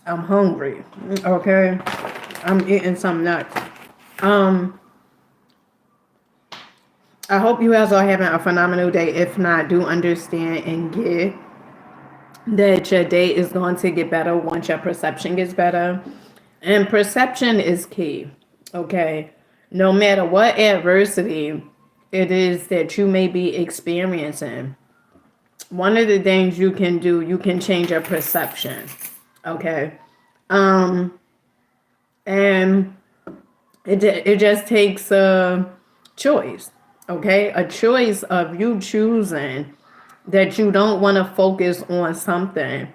I'm hungry. Okay. I'm eating some nuts. Um, I hope you guys are having a phenomenal day. If not, do understand and get that your day is going to get better once your perception gets better. And perception is key. Okay. No matter what adversity it is that you may be experiencing, one of the things you can do, you can change your perception. Okay. Um, and it just takes a choice. Okay. A choice of you choosing that you don't want to focus on something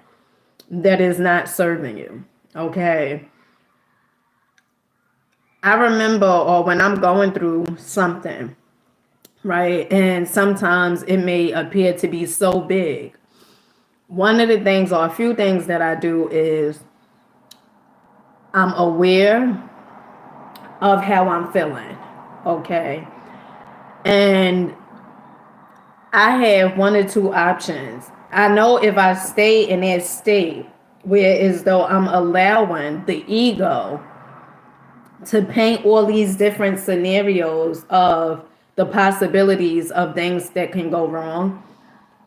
that is not serving you. Okay. I remember, or when I'm going through something, right? And sometimes it may appear to be so big. One of the things, or a few things that I do is I'm aware of how I'm feeling. Okay. And I have one or two options. I know if I stay in that state where as though I'm allowing the ego to paint all these different scenarios of the possibilities of things that can go wrong,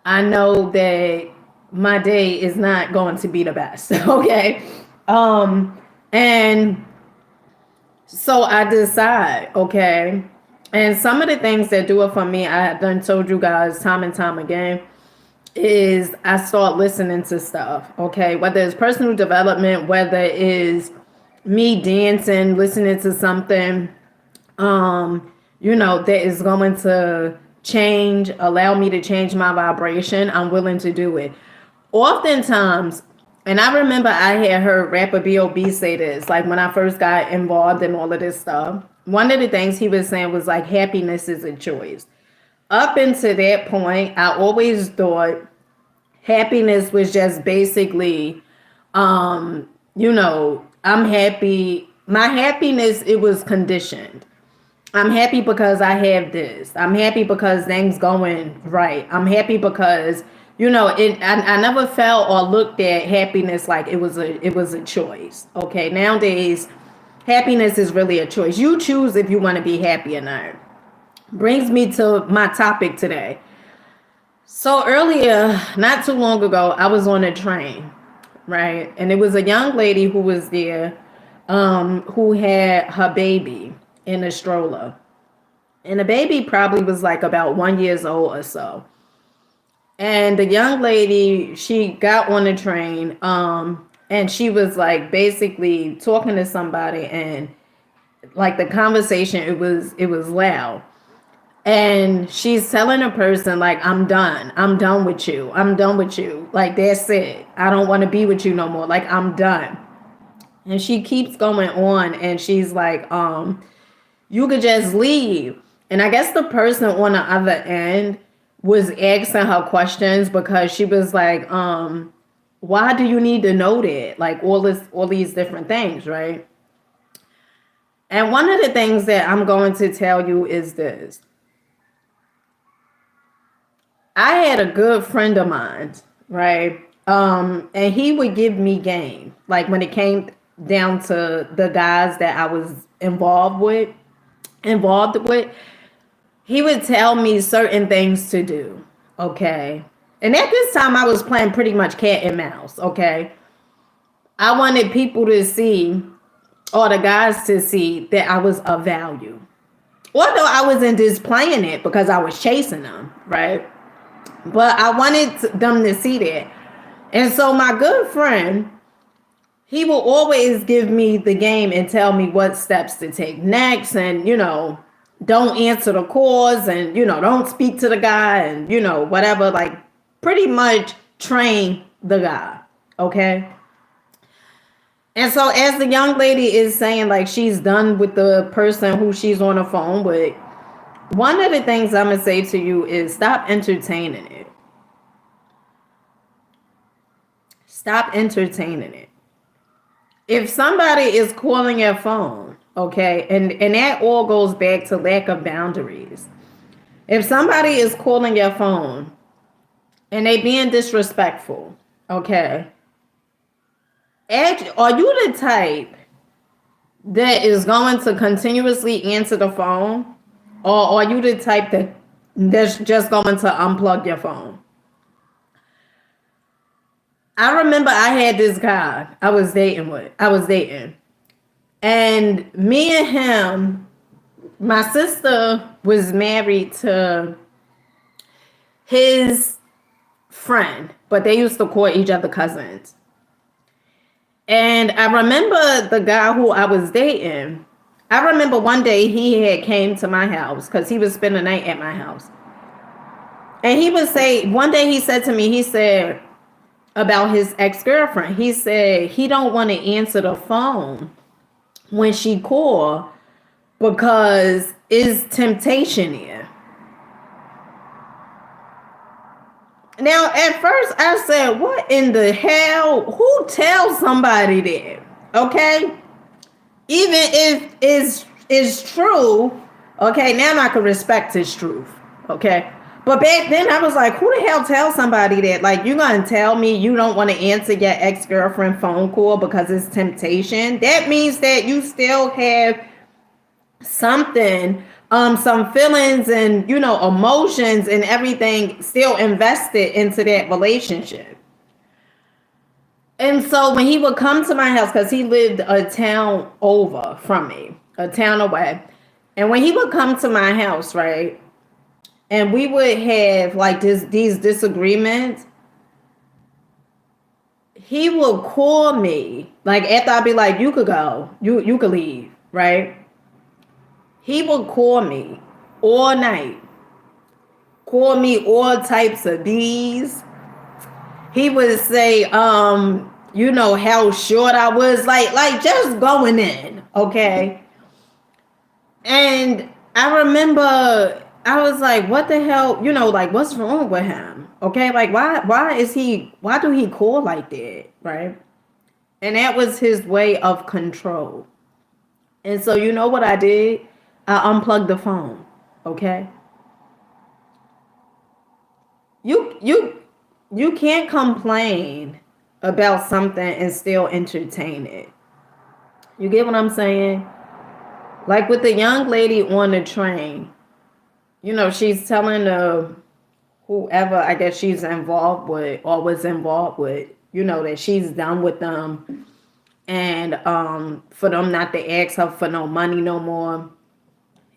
I know that my day is not going to be the best. Okay. And so I decide, okay. And some of the things that do it for me, I have done told you guys time and time again, is I start listening to stuff, okay? Whether it's personal development, whether it's me dancing, listening to something, that is going to change, allow me to change my vibration, I'm willing to do it. Oftentimes, and I remember I had heard rapper B.O.B. say this, like when I first got involved in all of this stuff. One of the things he was saying was like, happiness is a choice. Up until that point, I always thought happiness was just basically, I'm happy. My happiness, it was conditioned. I'm happy because I have this. I'm happy because things going right. I'm happy because I never felt or looked at happiness like it was a choice. Okay. Nowadays, happiness is really a choice. You choose if you want to be happy or not. Brings me to my topic today. So earlier, not too long ago, I was on a train, right? And it was a young lady who was there, who had her baby in a stroller. And the baby probably was like about 1 year old or so. And the young lady, she got on the train, and she was like basically talking to somebody, and like the conversation, it was loud. And she's telling a person like, I'm done with you, I'm done with you, like that's it, I don't want to be with you no more, like I'm done. And she keeps going on, and she's like, you could just leave. And I guess the person on the other end was asking her questions, because she was like, why do you need to know that, like all these different things, right? And one of the things that I'm going to tell you is this. I had a good friend of mine, right? And he would give me game. Like when it came down to the guys that I was involved with, he would tell me certain things to do. Okay. And at this time I was playing pretty much cat and mouse. Okay. I wanted people to see, or the guys to see, that I was of value. Although I wasn't just playing it because I was chasing them, right? But I wanted them to see that. And so my good friend, he will always give me the game and tell me what steps to take next. And, don't answer the calls, and, don't speak to the guy, and, whatever. Like pretty much train the guy. Okay. And so as the young lady is saying, like she's done with the person who she's on the phone with, one of the things I'm going to say to you is stop entertaining it. Stop entertaining it. If somebody is calling your phone, okay, and that all goes back to lack of boundaries. If somebody is calling your phone and they being disrespectful, okay, Are you the type that is going to continuously answer the phone, or are you the type that's just going to unplug your phone? I remember I had this guy I was dating, and me and him, my sister was married to his friend, but they used to call each other cousins. And I remember the guy who I was dating. I remember one day he had came to my house because he was spending the night at my house. And he would say, one day he said to me, he said about his ex-girlfriend, he said he don't want to answer the phone when she call because it's temptation here. Now, at first I said, what in the hell? Who tells somebody that? Okay? Even if it's true, okay, now I can respect his truth. Okay? But back then I was like, who the hell tells somebody that? Like, you gonna tell me you don't want to answer your ex-girlfriend phone call because it's temptation? That means that you still have something, some feelings and, emotions and everything still invested into that relationship. And so when he would come to my house, because he lived a town over from me, a town away, and when he would come to my house, right, and we would have like these disagreements, he would call me, like after I'd be like, you could go, you could leave, right? He would call me all night, call me all types of D's. He would say, how short I was, like just going in, okay? And I remember I was like, what the hell, like what's wrong with him? Okay, like why do he call like that, right? And that was his way of control. And so you know what I did? I unplugged the phone, okay? You can't complain about something and still entertain it. You get what I'm saying? Like with the young lady on the train, she's telling whoever I guess she's involved with or was involved with, that she's done with them, and for them not to ask her for no money no more.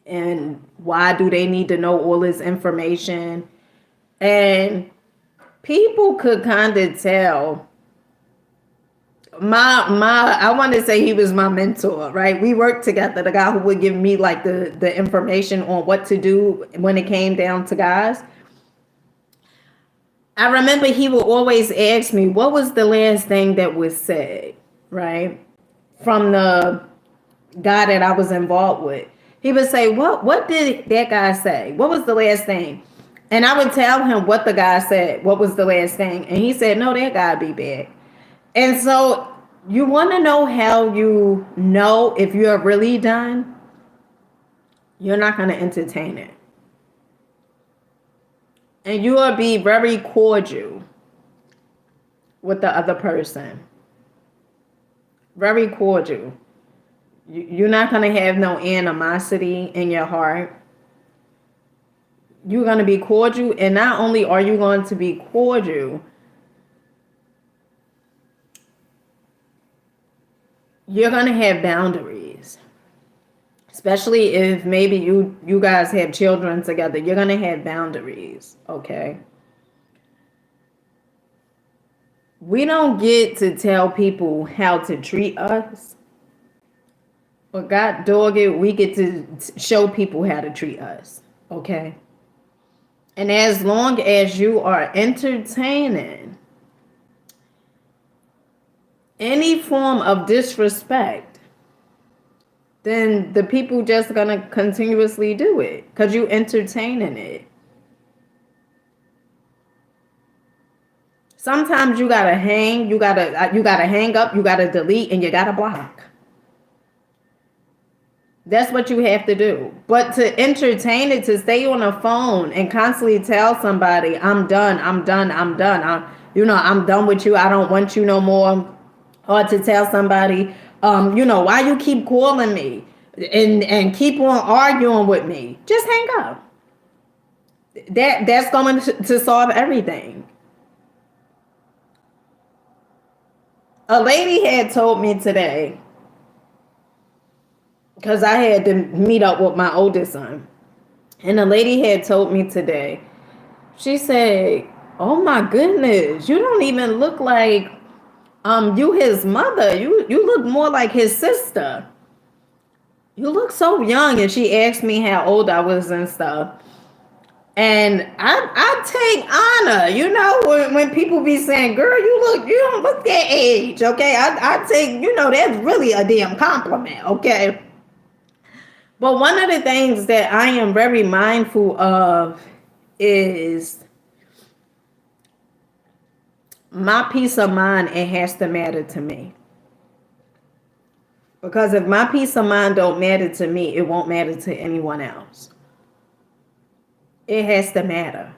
And why do they need to know all this information? And people could kind of tell. I want to say he was my mentor, right? We worked together. The guy who would give me like the information on what to do when it came down to guys. I remember he would always ask me, what was the last thing that was said, right? From the guy that I was involved with. He would say, what did that guy say? What was the last thing? And I would tell him what the guy said, what was the last thing. And he said, no, that guy be back. And so you want to know how you know if you're really done? You're not going to entertain it. And you will be very cordial with the other person. Very cordial. You're not going to have no animosity in your heart. You're going to be cordial. And not only are you going to be cordial, you're going to have boundaries. Especially if maybe you guys have children together. You're going to have boundaries, okay? We don't get to tell people how to treat us. But God dog it, we get to show people how to treat us, okay? And as long as you are entertaining any form of disrespect, then the people just gonna continuously do it because you entertaining it. Sometimes you gotta hang, you gotta hang up, you gotta delete, and you gotta block. That's what you have to do. But to entertain it, to stay on the phone and constantly tell somebody, I'm done, I'm done with you, I don't want you no more. or to tell somebody, why you keep calling me and keep on arguing with me. Just hang up. That's going to solve everything. A lady had told me today, because I had to meet up with my oldest son, and a lady had told me today, she said, "Oh my goodness, you don't even look like you his mother. You look more like his sister. You look so young." And she asked me how old I was and stuff. And I take honor, when people be saying, "Girl, you don't look that age." Okay, I take, that's really a damn compliment. Okay, but one of the things that I am very mindful of is my peace of mind. It has to matter to me, because if my peace of mind don't matter to me, it won't matter to anyone else. It has to matter.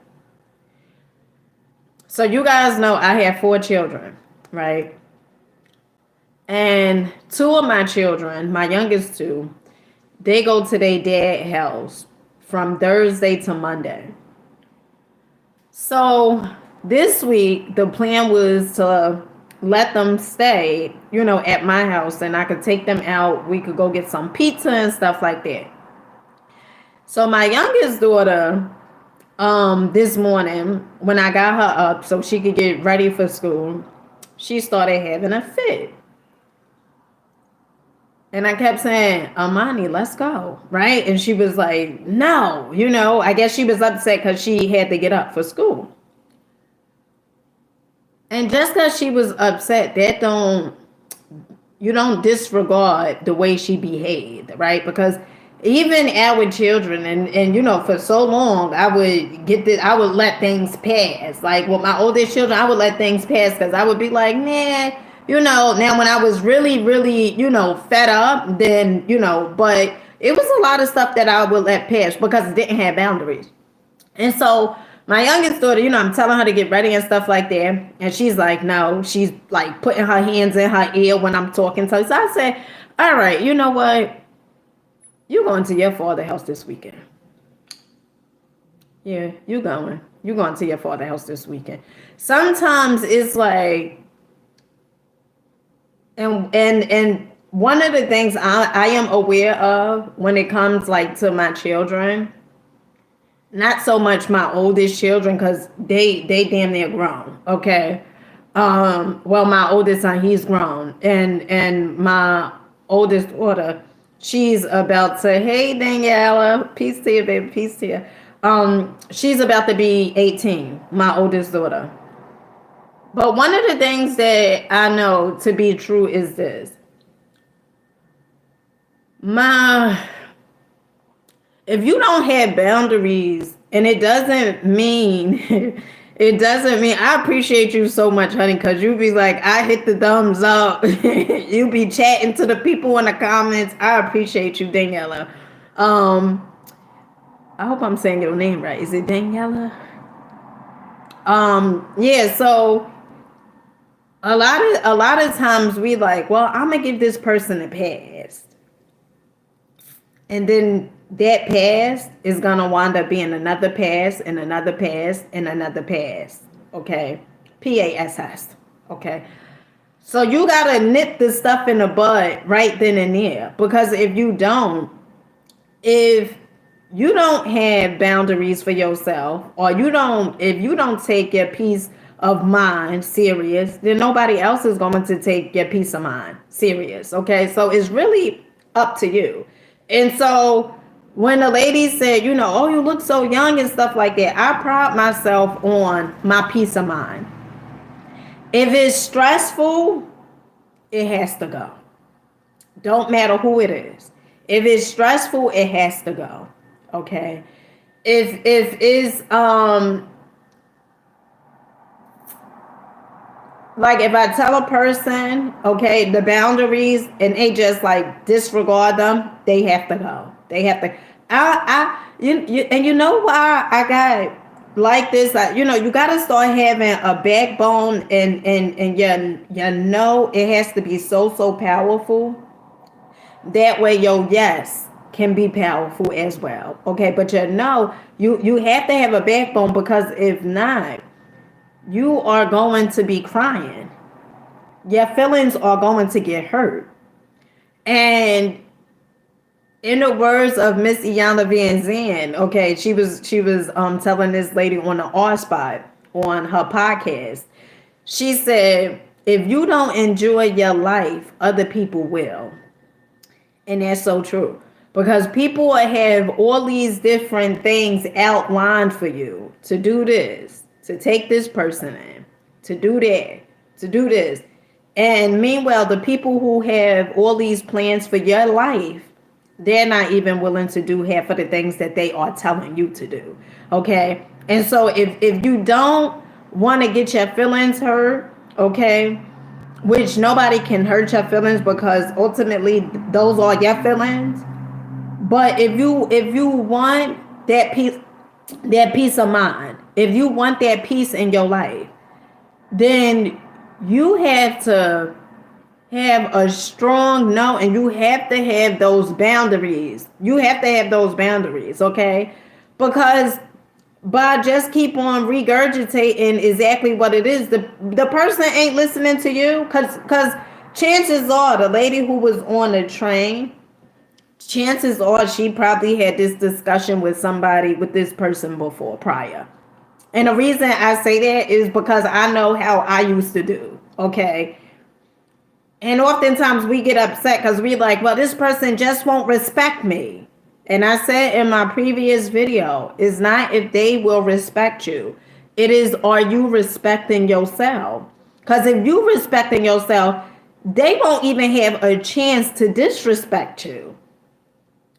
So you guys know I have 4 children, right? And 2 of my children, my youngest 2, they go to their dad's house from Thursday to Monday. So this week, the plan was to let them stay, at my house, and I could take them out. We could go get some pizza and stuff like that. So my youngest daughter, this morning, when I got her up so she could get ready for school, she started having a fit. And I kept saying, "Amani, let's go," right? And she was like, "No," I guess she was upset because she had to get up for school. And just because she was upset, you don't disregard the way she behaved, right? Because even our children, and for so long, I would let things pass. Like with my oldest children, I would let things pass because I would be like, "Nah." Now when I was really, really, fed up, then, but it was a lot of stuff that I would let pass because it didn't have boundaries. And so my youngest daughter, I'm telling her to get ready and stuff like that. And she's like, no, she's like putting her hands in her ear when I'm talking to her. So I said, "All right, you know what? You're going to your father's house this weekend." Yeah, you going. You're going to your father's house this weekend. Sometimes it's like, and one of the things I am aware of when it comes like to my children, not so much my oldest children because they damn near grown. Okay. Well, my oldest son, he's grown, and my oldest daughter, she's about to, hey Daniela, peace to you, baby, peace to you. She's about to be 18, my oldest daughter. But one of the things that I know to be true is this. If you don't have boundaries, and it doesn't mean I appreciate you so much, honey, because you be like, I hit the thumbs up. You be chatting to the people in the comments. I appreciate you, Daniela. I hope I'm saying your name right. Is it Daniela? Yeah, so a lot of times we like, well, I'm gonna give this person a pass. And then that pass is gonna wind up being another pass and another pass and another pass. Okay. PASS. Okay. So you gotta nip the stuff in the bud right then and there. Because if you don't have boundaries for yourself, or if you don't take your peace of mind serious, then nobody else is going to take your peace of mind serious. Okay. So it's really up to you. And so when the lady said, "Oh, you look so young," and stuff like that, I pride myself on my peace of mind. If it's stressful, it has to go. Don't matter who it is. If it's stressful, it has to go. Okay. If it's like if I tell a person, okay, the boundaries, and they just like disregard them, they have to go. They have to. And you know why I got like this, you got to start having a backbone, and it has to be so powerful. That way your yes can be powerful as well. Okay, but you have to have a backbone, because if not, you are going to be crying. Your feelings are going to get hurt. And in the words of Miss Iyanla Vanzant, okay, she was telling this lady on the R Spot on her podcast. She said, if you don't enjoy your life, other people will. And that's so true. Because people have all these different things outlined for you to do this, to take this person in, to do that, to do this. And meanwhile, the people who have all these plans for your life, they're not even willing to do half of the things that they are telling you to do. Okay. And so if you don't want to get your feelings hurt, okay, which nobody can hurt your feelings, because ultimately those are your feelings. But if you want that peace of mind, if you want that peace in your life, then you have to have a strong no, and you have to have those boundaries. You have to have those boundaries, okay? Because by just keep on regurgitating exactly what it is, the person ain't listening to you, because chances are the lady who was on the train, chances are she probably had this discussion with somebody, with this person before, prior. And the reason I say that is because I know how I used to do, okay? And oftentimes we get upset because we're like, well, this person just won't respect me. And I said in my previous video, it's not if they will respect you. It is, are you respecting yourself? Because if you respecting yourself, they won't even have a chance to disrespect you.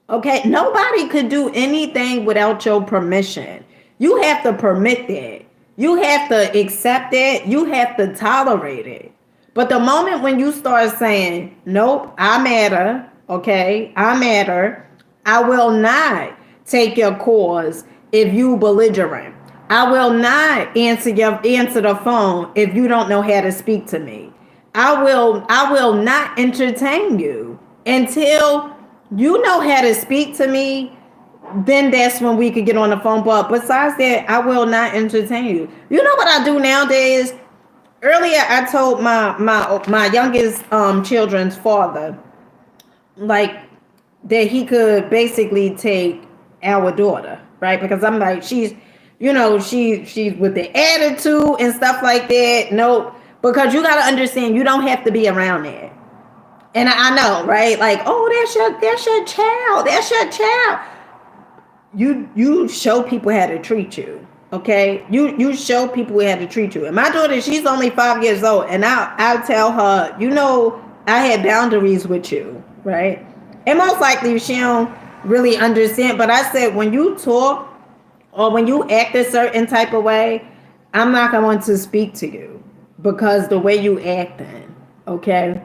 Okay? Nobody could do anything without your permission. You have to permit that. You have to accept it. You have to tolerate it. But the moment when you start saying, nope, I matter, okay, I matter, I will not take your calls if you belligerent. I will not answer the phone if you don't know how to speak to me. I will not entertain you until you know how to speak to me. Then that's when we could get on the phone. But besides that, I will not entertain you. You know what I do nowadays? Earlier, I told my youngest children's father, like, that he could basically take our daughter, right? Because I'm like, she's with the attitude and stuff like that. No, because you got to understand, you don't have to be around that. And I know, right? Like, oh, that's your child. That's your child. You show people how to treat you. Okay, you show people how to treat you. And my daughter, she's only 5 years old, and I'll tell her, I had boundaries with you, right? And most likely she don't really understand. But I said, when you talk or when you act a certain type of way, I'm not going to speak to you because the way you acting, okay?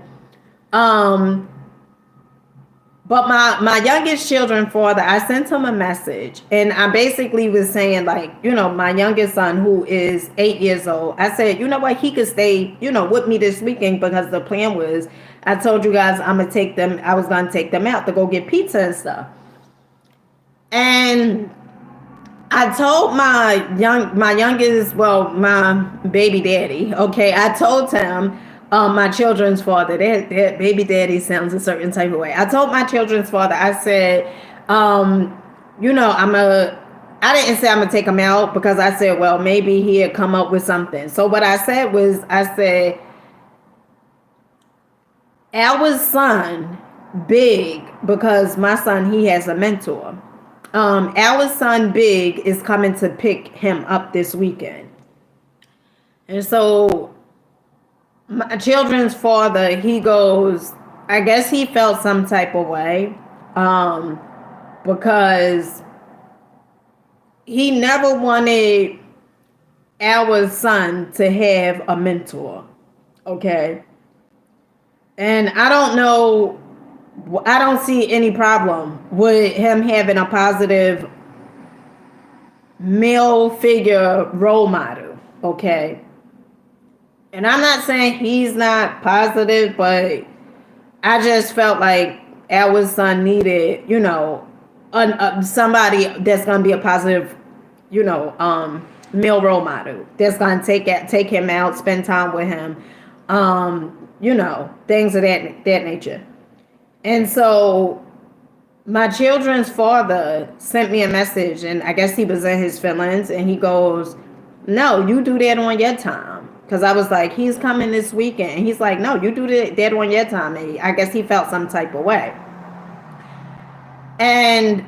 But my youngest children father, I sent him a message, and I basically was saying, like, my youngest son, who is 8 years old, I said, you know what, he could stay, with me this weekend, because the plan was, I told you guys I was going to take them out to go get pizza and stuff. And I told my youngest, well, my baby daddy, okay, I told him, my children's father, that baby daddy sounds a certain type of way. I told my children's father, I said, I didn't say I'm going to take him out, because I said, well, maybe he'll come up with something. So what I said was, I said, our son, Big, because my son, he has a mentor. Our son, Big, is coming to pick him up this weekend. And so my children's father, he goes, I guess he felt some type of way, because he never wanted our son to have a mentor, okay? And I don't see any problem with him having a positive male figure role model, okay? And I'm not saying he's not positive, but I just felt like our son needed, somebody that's gonna be a positive, male role model that's gonna take him out, spend time with him, things of that nature. And so my children's father sent me a message, and I guess he was in his feelings, and he goes, "No, you do that on your time." Because I was like, "He's coming this weekend." And he's like, "No, you do that on your time." And I guess he felt some type of way. And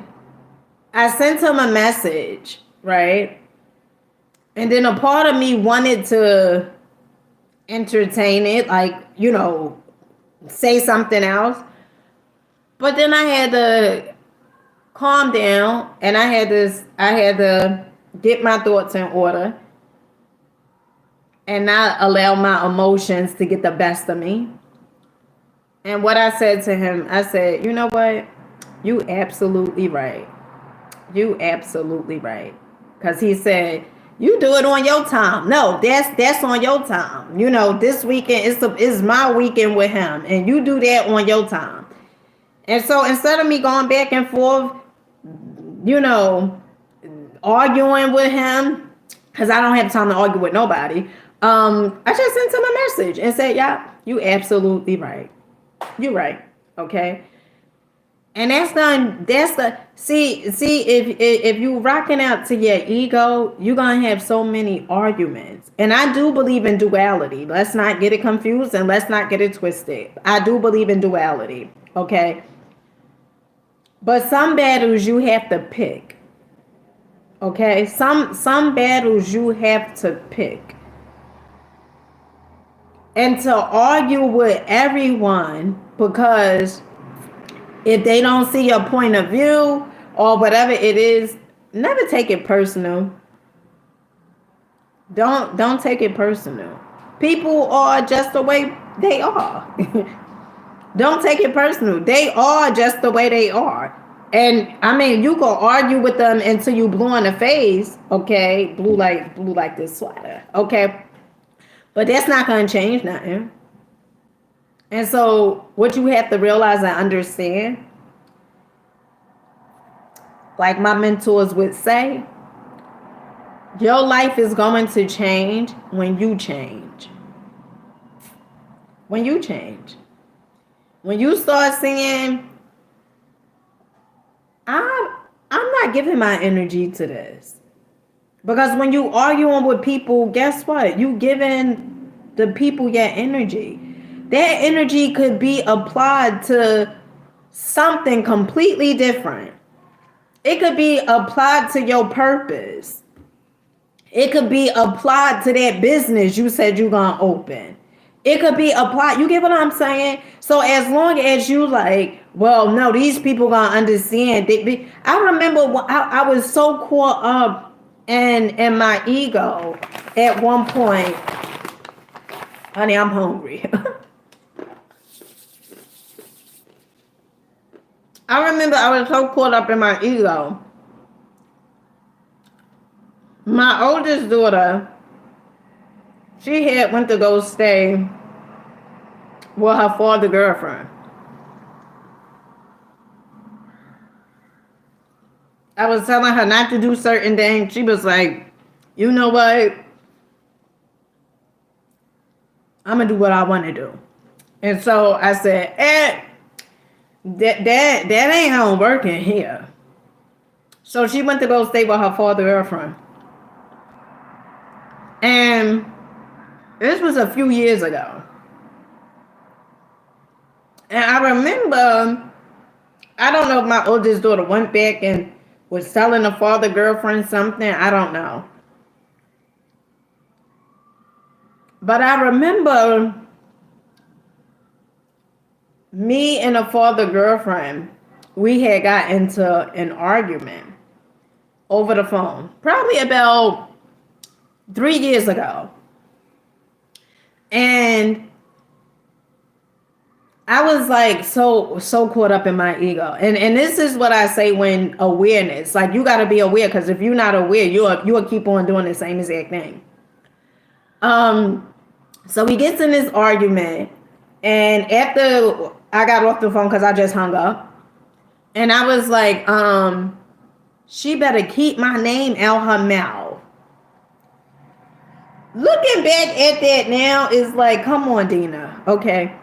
I sent him a message, right? And then a part of me wanted to entertain it, like, say something else. But then I had to calm down, and I had to get my thoughts in order and not allow my emotions to get the best of me. And what I said to him, I said, "You know what? You absolutely right. You absolutely right." Because he said, "You do it on your time." No, that's on your time. This weekend is my weekend with him, and you do that on your time. And so instead of me going back and forth, arguing with him, because I don't have time to argue with nobody, I just sent him a message and said, "Yeah, you absolutely right. You're right." Okay. And that's the see if you rocking out to your ego, you're gonna have so many arguments. And I do believe in duality. Let's not get it confused and let's not get it twisted. I do believe in duality. Okay. But some battles you have to pick. Okay? Some battles you have to pick. And to argue with everyone because if they don't see your point of view or whatever it is, never take it personal. Don't take it personal. People are just the way they are. Don't take it personal. They are just the way they are. And I mean, you go argue with them until you blue in the face, okay? Blue like this sweater, okay? But that's not gonna change nothing. And so what you have to realize and understand, like my mentors would say, your life is going to change when you change. When you change. When you start saying, I'm not giving my energy to this. Because when you arguing with people, guess what? You giving the people your energy. That energy could be applied to something completely different. It could be applied to your purpose. It could be applied to that business you said you're going to open. It could be applied. You get what I'm saying? So as long as you like, well, no, these people going to understand. I remember when I was so caught up in my ego at one point. Honey, I'm hungry. I remember I was so caught up in my ego. My oldest daughter, she had went to go stay with her father's girlfriend. I was telling her not to do certain things. She was like, "You know what? I'm gonna do what I want to do." And so I said, that ain't gonna work in here. So she went to go stay with her father's girlfriend. And this was a few years ago. And I remember, I don't know if my oldest daughter went back and was telling the father girlfriend something. I don't know. But I remember me and a father girlfriend, we had got into an argument over the phone. Probably about 3 years ago. And I was like so caught up in my ego. And this is what I say when awareness. Like you gotta be aware, because if you're not aware, you'll keep on doing the same exact thing. So we gets in this argument, and after I got off the phone because I just hung up, and I was like, she better keep my name out her mouth. Looking back at that now is like, come on, Dina. Okay.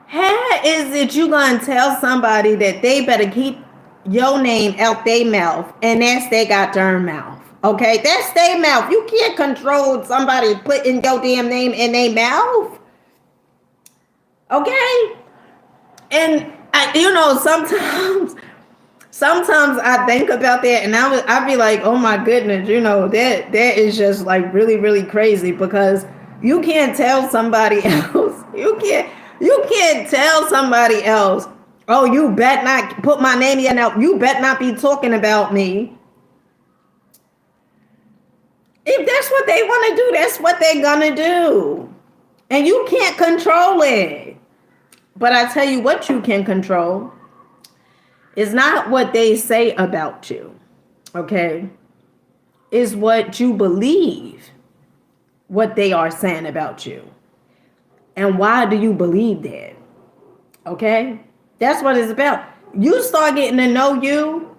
How is it you gonna tell somebody that they better keep your name out their mouth, and that's they got their mouth? Okay, that's their mouth. You can't control somebody putting your damn name in their mouth. Okay, and sometimes I think about that, and I'd be like, oh my goodness, that is just like really really crazy, because you can't tell somebody else. You can't tell somebody else, oh, you bet not put my name in out. You bet not be talking about me. If that's what they want to do, that's what they're gonna do, and you can't control it. But I tell you what, you can control is not what they say about you, okay? Is what you believe, what they are saying about you. And why do you believe that? Okay? That's what it's about. You start getting to know you,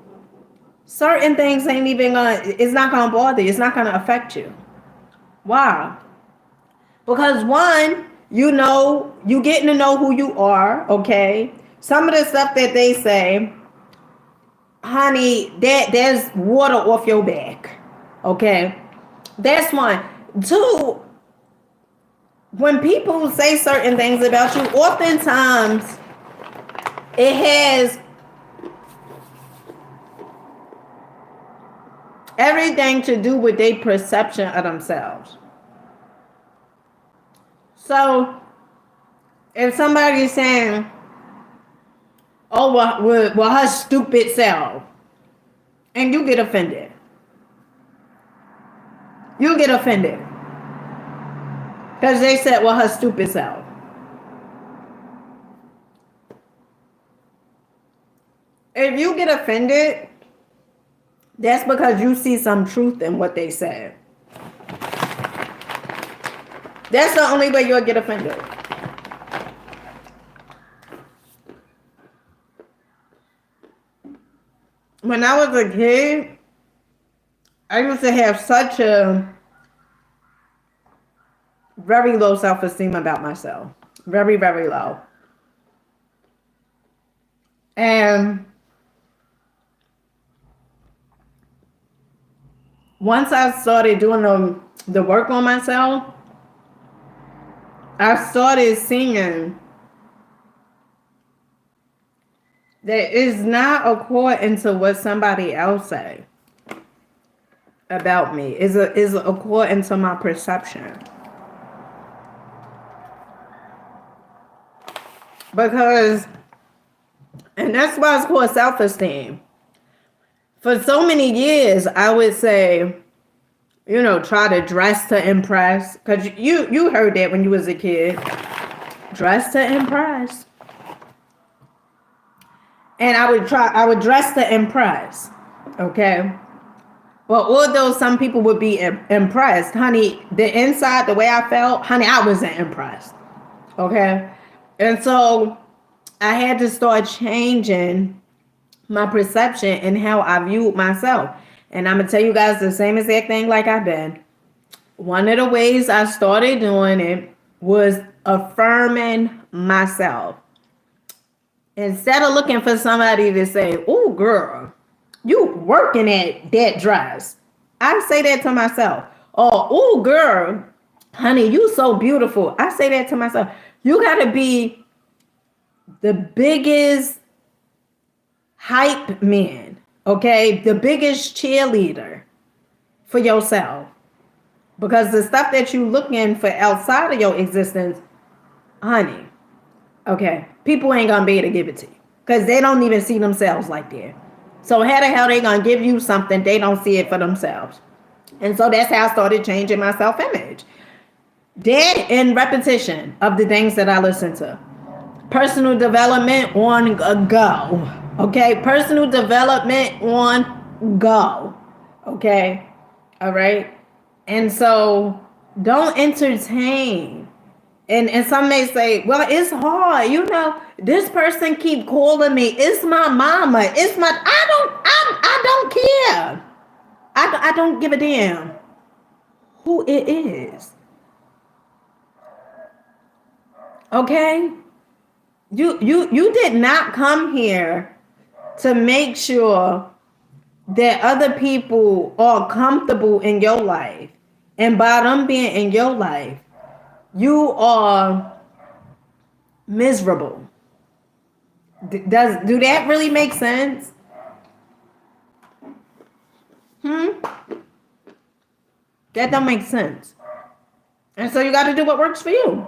certain things it's not gonna bother you. It's not gonna affect you. Why? Because one, you getting to know who you are, okay? Some of the stuff that they say, honey, there's water off your back. Okay? That's one. Two, when people say certain things about you, oftentimes it has everything to do with their perception of themselves. So if somebody's saying, oh, well, her stupid self, and you get offended. You get offended. Because they said, well, her stupid self. If you get offended, that's because you see some truth in what they said. That's the only way you'll get offended. When I was a kid, I used to have such a very low self-esteem about myself. Very, very low. And once I started doing the work on myself, I started seeing that it's not according to what somebody else say about me. Is according to my perception. Because, and that's why it's called self-esteem. For so many years, I would say, try to dress to impress. Because you heard that when you was a kid. Dress to impress. And I would dress to impress. Okay? Well, although some people would be impressed, honey, the inside, the way I felt, honey, I wasn't impressed. Okay? And so I had to start changing my perception and how I viewed myself. And I'm going to tell you guys the same exact thing like I've been. One of the ways I started doing it was affirming myself. Instead of looking for somebody to say, oh, girl, you working at that dress. I say that to myself. Oh, girl, honey, you so beautiful. I say that to myself. You got to be the biggest hype man, okay? The biggest cheerleader for yourself. Because the stuff that you looking for outside of your existence, honey, okay, people ain't going to be able to give it to you. Because they don't even see themselves like that. So how the hell they going to give you something they don't see it for themselves? And so that's how I started changing my self-image. That and repetition of the things that I listen to. Personal development on go. Okay, personal development on go. Okay, all right. And so don't entertain. And some may say, well, it's hard. This person keep calling me. It's my mama. I don't care. I don't give a damn who it is. Okay? You did not come here to make sure that other people are comfortable in your life. And by them being in your life, you are miserable. Do that really make sense? That don't make sense. And so you got to do what works for you.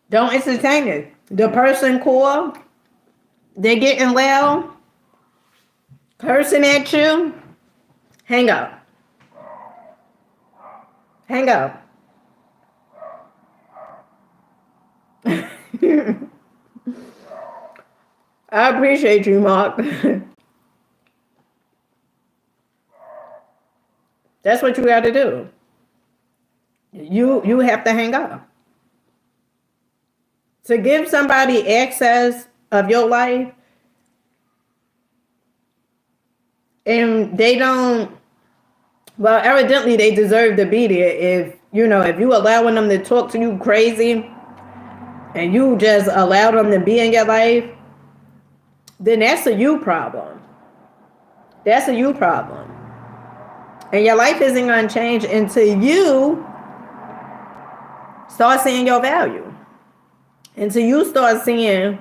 Don't entertain it. The person call, they're getting loud, cursing at you, hang up. Hang up. I appreciate you, Mark. That's what you got to do. You have to hang up. To give somebody access of your life and they don't, well, evidently they deserve to be there. If you allowing them to talk to you crazy and you just allow them to be in your life, then that's a you problem. That's a you problem. And your life isn't going to change until you start seeing your value. Until you start seeing,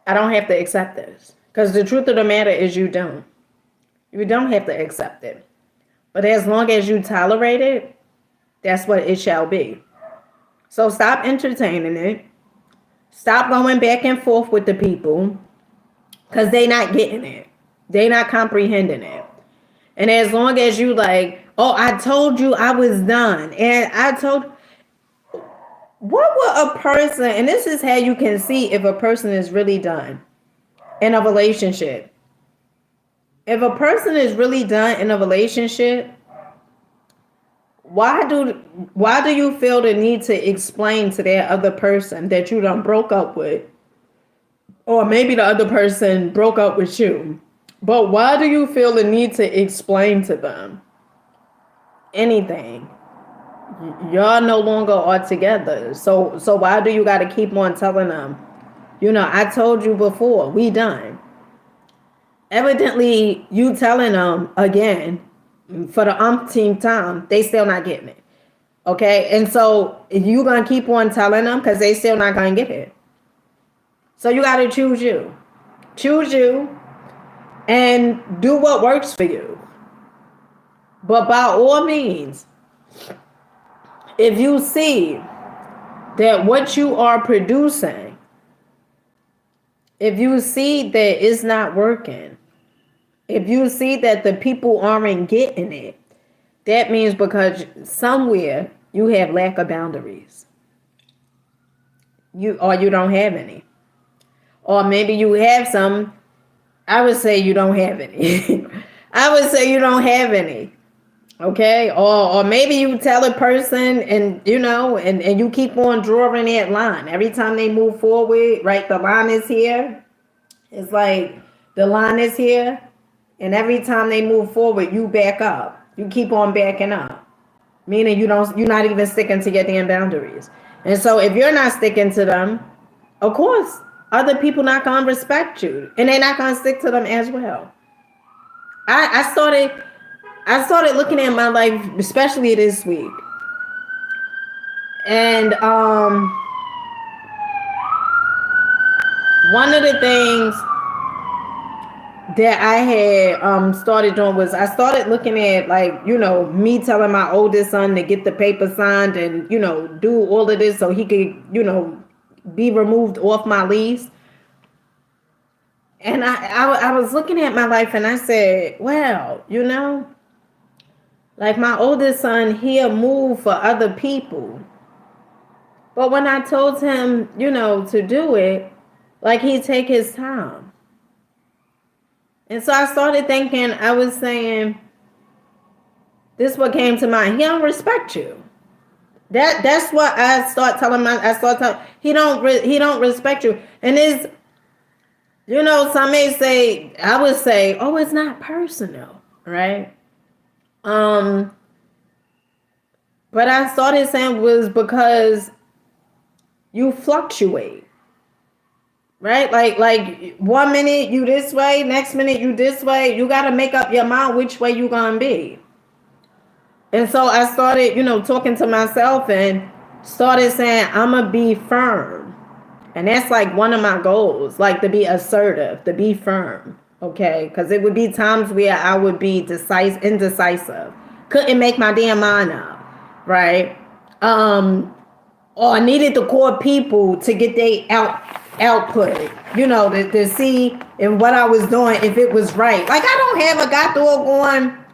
I don't have to accept this. Because the truth of the matter is you don't. You don't have to accept it. But as long as you tolerate it, that's what it shall be. So stop entertaining it. Stop going back and forth with the people. Because they're not getting it. They're not comprehending it. And as long as you like, oh, I told you I was done. And what will a person, and this is how you can see if a person is really done in a relationship. If a person is really done in a relationship, why do you feel the need to explain to that other person that you done broke up with? Or maybe the other person broke up with you. But why do you feel the need to explain to them anything? Y'all no longer are together. So why do you got to keep on telling them, I told you before, we done. Evidently, you telling them again for the umpteenth time, they still not getting it. Okay? And so you going to keep on telling them because they still not going to get it. So you got to choose you. Choose you and do what works for you. But by all means, if you see that what you are producing, if you see that it's not working, if you see that the people aren't getting it, that means because somewhere you have lack of boundaries. You don't have any. Or maybe you have some. I would say you don't have any. I would say you don't have any. Okay, or maybe you tell a person and you keep on drawing that line. Every time they move forward, right, the line is here. It's like the line is here. And every time they move forward, you back up. You keep on backing up. Meaning you're not even sticking to your damn boundaries. And so if you're not sticking to them, of course, other people not going to respect you. And they're not going to stick to them as well. I started looking at my life, especially this week. And one of the things that I had started doing was I started looking at me telling my oldest son to get the paper signed and, do all of this so he could, be removed off my lease. And I was looking at my life and I said, well, like my oldest son, he'll move for other people. But when I told him, to do it, like he take his time. And so I started thinking, I was saying, this what came to mind. He don't respect you. That's what I start telling he don't respect you. And it's, some may say, I would say, oh, it's not personal, right? But I started saying was because you fluctuate, right? Like 1 minute you this way, next minute you this way. You got to make up your mind which way you gonna be. And so I started, talking to myself and started saying, I'm gonna be firm. And that's like one of my goals, like to be assertive, to be firm. Okay. Because it would be times where I would be indecisive. Couldn't make my damn mind up. Right. Or I needed to call people to get their output, to see if what I was doing, if it was right. Like I don't have a doggone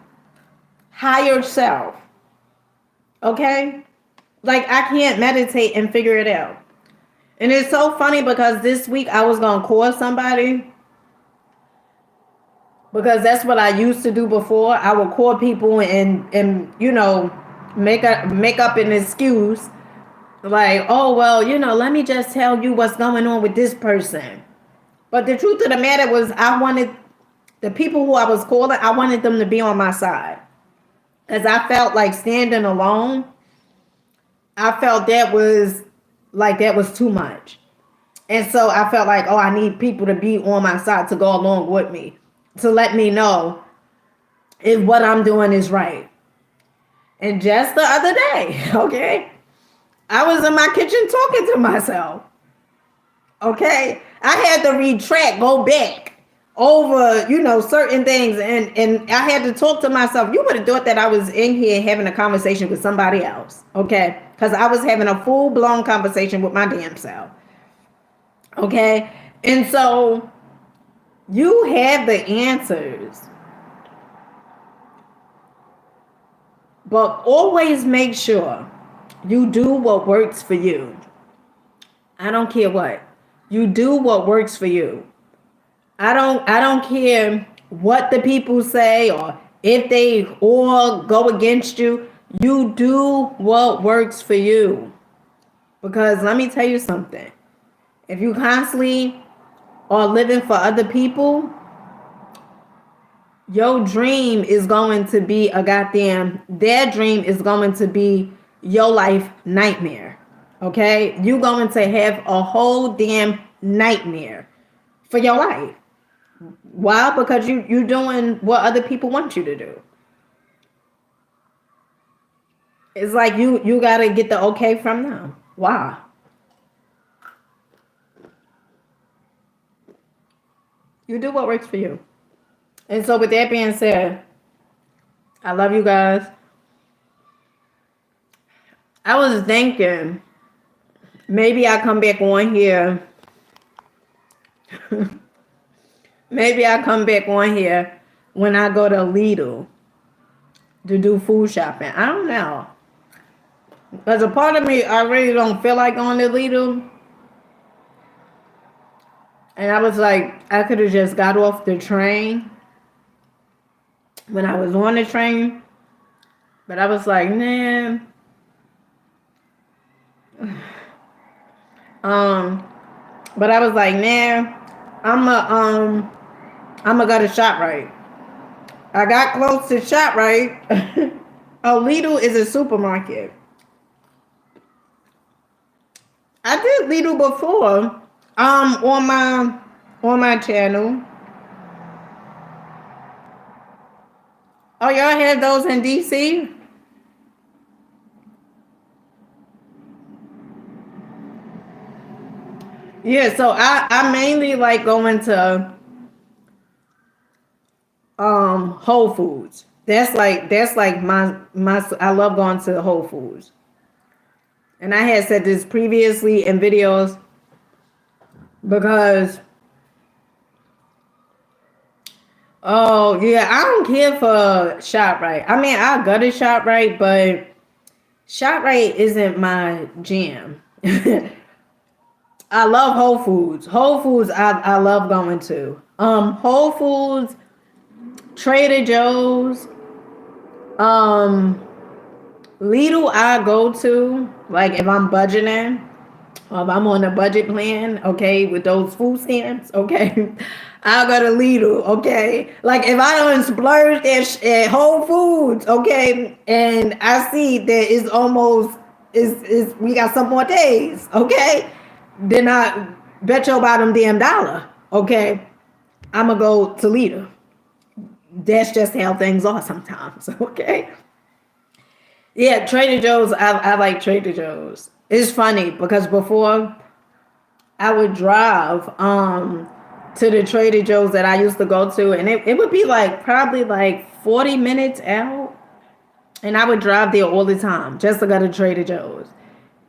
higher self. Okay. Like I can't meditate and figure it out. And it's so funny because this week I was going to call somebody because that's what I used to do before. I would call people and make up an excuse like, oh, well, let me just tell you what's going on with this person. But the truth of the matter was I wanted the people who I was calling, I wanted them to be on my side. Because I felt like standing alone, I felt that was too much. And so I felt like, oh, I need people to be on my side to go along with me, to let me know if what I'm doing is right. And just the other day, okay, I was in my kitchen talking to myself. Okay, I had to retract, go back over, certain things. And I had to talk to myself. You would have thought that I was in here having a conversation with somebody else. Okay, because I was having a full-blown conversation with my damn self. Okay, and so you have the answers, but always make sure you do what works for you. I don't care what. You do what works for you. I don't care what the people say or if they all go against you. You do what works for you. Because let me tell you something. If you constantly are living for other people, your dream is going to be their dream is going to be your life nightmare. Okay? You're going to have a whole damn nightmare for your life. Why? Because you're doing what other people want you to do. It's like you got to get the okay from them. Why? You do what works for you. And so with that being said, I love you guys. I was thinking maybe I come back on here. Maybe I come back on here when I go to Lidl to do food shopping. I don't know. Because a part of me, I really don't feel like going to Lidl. And I was like, I could have just got off the train when I was on the train. But I was like, nah. But I was like, nah, I'm gonna go to ShopRite. I got close to ShopRite. Oh, Lidl is a supermarket. I did Lidl before. On my channel. Oh, y'all have those in DC? Yeah, so I mainly like going to Whole Foods. That's like my I love going to Whole Foods. And I had said this previously in videos because oh yeah, I don't care for ShopRite. I mean, I go to ShopRite, but ShopRite isn't my jam. I love Whole Foods. Whole Foods, I love going to. Whole Foods, Trader Joe's, um, Lidl. I go to like if I'm budgeting, or if I'm on a budget plan. Okay, with those food stamps. Okay, I'll go to Lidl. Okay, like if I don't splurge at Whole Foods. Okay, and I see that it's almost is we got some more days. Okay, then I bet you about them damn dollar. Okay, I'm gonna go to Lidl. That's just how things are sometimes. Okay. Yeah, Trader Joe's. I like Trader Joe's. It's funny because before I would drive to the Trader Joe's that I used to go to, and it would be like probably like 40 minutes out. And I would drive there all the time just to go to Trader Joe's.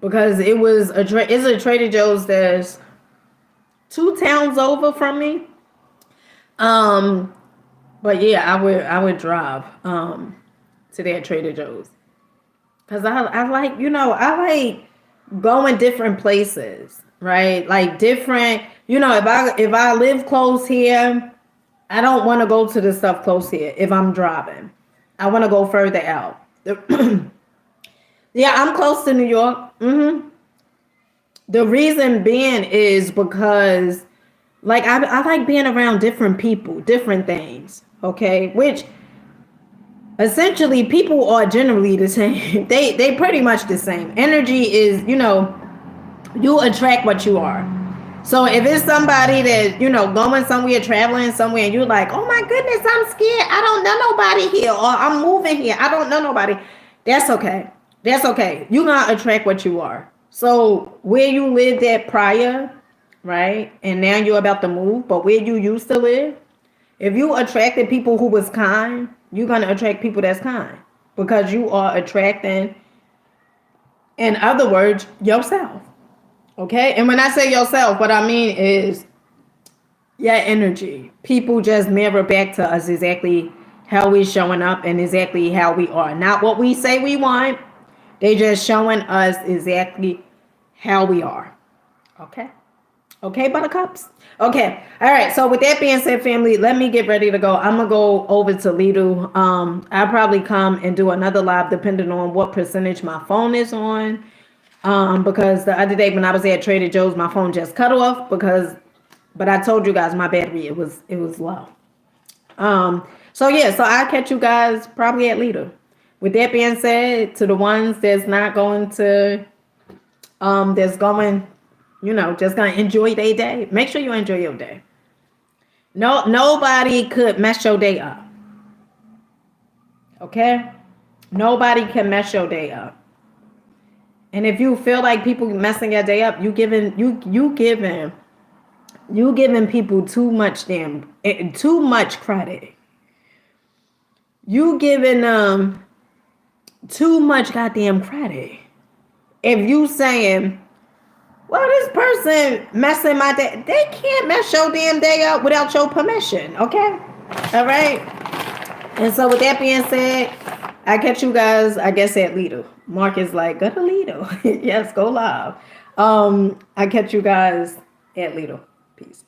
Because it's a Trader Joe's that's 2 towns over from me. Um, but yeah, I would drive to that Trader Joe's. Cause I like, I like going different places, right? Like different, if I live close here, I don't want to go to the stuff close here if I'm driving. I want to go further out. Yeah, I'm close to New York. The reason being is because like I like being around different people, different things. Okay, which essentially people are generally the same. They pretty much the same. Energy is, you attract what you are. So if it's somebody that, going somewhere, traveling somewhere, and you're like, oh my goodness, I'm scared. I don't know nobody here, or I'm moving here. I don't know nobody. That's okay. That's okay. You're going to attract what you are. So where you lived at prior, right? And now you're about to move, but where you used to live, if you attracted people who was kind, you're going to attract people that's kind because you are attracting, in other words, yourself. Okay. And when I say yourself, what I mean is your energy. People just mirror back to us exactly how we're showing up and exactly how we are. Not what we say we want. They just showing us exactly how we are. Okay. Okay, buttercups. Okay. All right. So with that being said, family, let me get ready to go. I'm gonna go over to Lidl. I'll probably come and do another live depending on what percentage my phone is on. Because the other day when I was at Trader Joe's, my phone just cut off but I told you guys my battery it was low. So yeah, so I'll catch you guys probably at Lidl. With that being said, to the ones that's not going to, that's going, just gonna enjoy their day. Make sure you enjoy your day. No, nobody could mess your day up. Okay, nobody can mess your day up. And if you feel like people messing your day up, you giving people too much credit. You giving them too much goddamn credit. If you saying, well, this person messing my day, they can't mess your damn day up without your permission. Okay, all right. And so with that being said, I catch you guys, I guess, at Lidl. Mark is like, go to Lidl. Yes, go live. I catch you guys at Lidl. Peace.